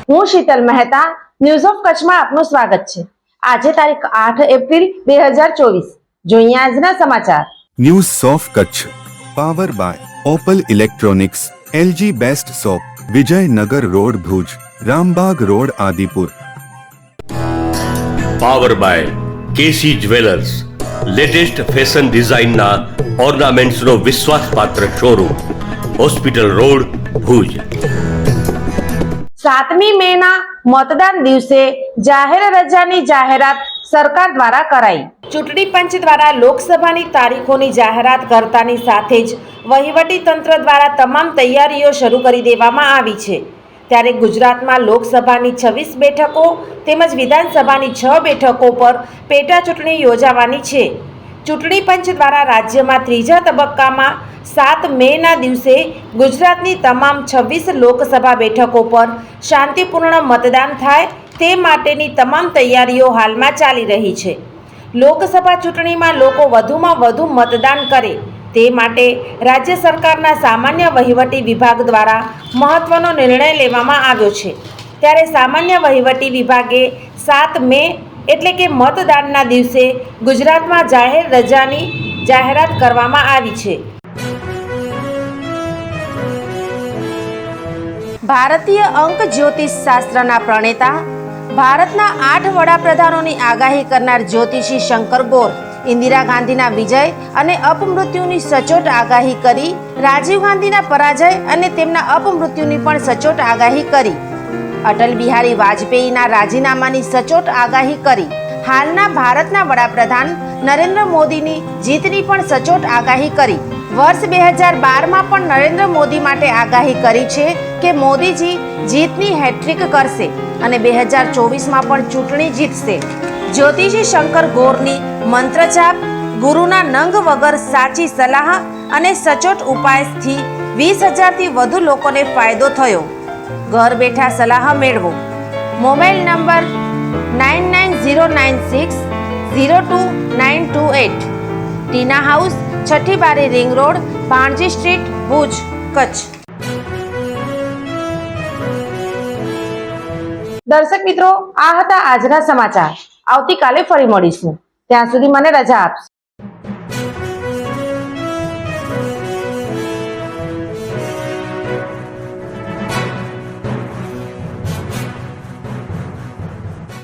હું Sheetal Mehta news of કચ્છમાં આપનું સ્વાગત છે। આજે તારીખ 8 એપ્રિલ 2024 જોઈએ આજના સમાચાર। News of Kutch power by Opal electronics, LG best shop, Vijaynagar road Bhuj, Rambag road Adipur. Power by KC jewellers, latest fashion ડિઝાઇનના ઓર્નામેન્ટ્સનો વિશ્વાસપાત્ર શોરૂમ, હોસ્પિટલ રોડ ભુજ। 7મી મેના મતદાન દિવસે જાહેર રજાની જાહેરાત સરકાર દ્વારા કરાઈ। ચૂંટણી પંચ દ્વારા લોકસભાની તારીખોની જાહેરાત કરતાની સાથે જ વહીવટી તંત્ર દ્વારા તમામ તૈયારીઓ શરૂ કરી દેવામાં આવી છે। ત્યારે ગુજરાતમાં લોકસભાની 26 બેઠકો તેમજ વિધાનસભાની 6 બેઠકો પર પેટા ચૂંટણી યોજાવાની છે। ચૂંટણી પંચ દ્વારા રાજ્યમાં ત્રીજા તબક્કામાં 7 મેના દિવસે ગુજરાતની તમામ 26 લોકસભા બેઠકો પર શાંતિપૂર્ણ મતદાન થાય તે માટેની તમામ તૈયારીઓ હાલમાં ચાલી રહી છે। લોકસભા ચૂંટણીમાં લોકો વધુમાં વધુ મતદાન કરે તે માટે રાજ્ય સરકારના સામાન્ય વહીવટી વિભાગ દ્વારા મહત્વનો નિર્ણય લેવામાં આવ્યો છે। ત્યારે સામાન્ય વહીવટી વિભાગે 7 મે એટલે કે મતદાનના દિવસે ગુજરાતમાં જાહેર રજાની જાહેરાત કરવામાં આવી છે। ભારતીય અંક જ્યોતિષ શાસ્ત્રના પ્રણેતા, ભારતના 8 વડાપ્રધાનોની આગાહી કરનાર જ્યોતિષી શંકર ગોર ઇન્દિરા ગાંધીના વિજય અને અપમૃત્યુની સચોટ આગાહી કરી, રાજીવ ગાંધીના પરાજય અને તેમના અપમૃત્યુની પણ સચોટ આગાહી કરી, અટલ બિહારી વાજપેયીના રાજીનામાની સચોટ આગાહી કરી, હાલના ભારતના વડાપ્રધાન નરેન્દ્ર મોદીની જીતની પણ સચોટ આગાહી કરી। વર્ષ 2012માં પણ નરેન્દ્ર મોદી માટે આગાહી કરી છે કે મોદીજી જીતની હેટ્રિક કરશે અને 2024માં પણ ચૂંટણી જીતશે। જ્યોતિષી શંકર ગોરની મંત્રજાપ, ગુરુના નંગ વગર સાચી સલાહ અને સચોટ ઉપાયથી 20,000થી વધુ લોકોને ફાયદો થયો। ઘર બેઠા સલાહ મેળવો। Mobile number 9909602928। ટીના હાઉસ, છઠ્ઠી બારી ring road, Bhanji street, Bhuj, Kutch. દર્શક મિત્રો, આ હતા આજના સમાચાર। આવતીકાલે ફરી મળીશું, ત્યાં સુધી મને રજા આપશો।